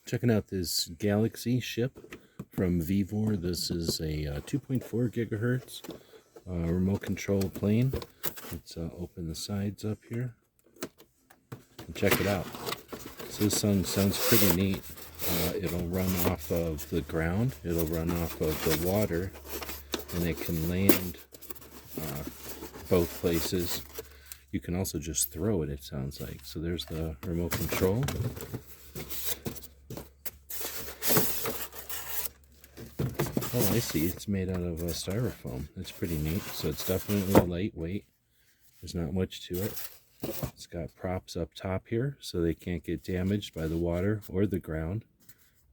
Checking out this Galaxy ship from VEVOR. This is a 2.4 gigahertz remote control plane. Let's open the sides up here and check it out. So this sounds pretty neat. It'll run off of the ground, it'll run off of the water, and it can land both places. You can also just throw it, it sounds like. So there's the remote control. Oh, I see. It's made out of styrofoam. That's pretty neat. So it's definitely lightweight. There's not much to it. It's got props up top here so they can't get damaged by the water or the ground.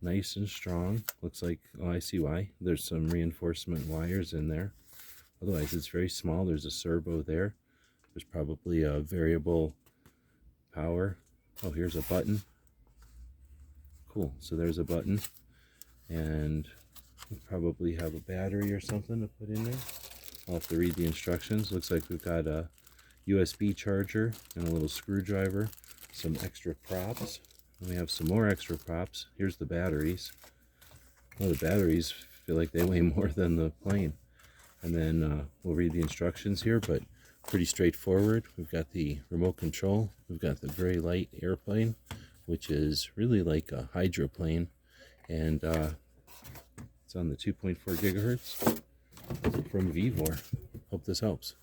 Nice and strong. Looks like, oh, I see why. There's some reinforcement wires in there. Otherwise, it's very small. There's a servo there. There's probably a variable power. Oh, here's a button. Cool. So there's a button. And we'll probably have a battery or something to put in there. I'll have to read the instructions. Looks like we've got a USB charger and a little screwdriver, some extra props. And we have some more extra props. Here's the batteries. Well, the batteries feel like they weigh more than the plane. And then we'll read the instructions here, but pretty straightforward. We've got the remote control. We've got the very light airplane, which is really like a hydroplane. And it's on the 2.4 gigahertz from VEVOR. Hope this helps.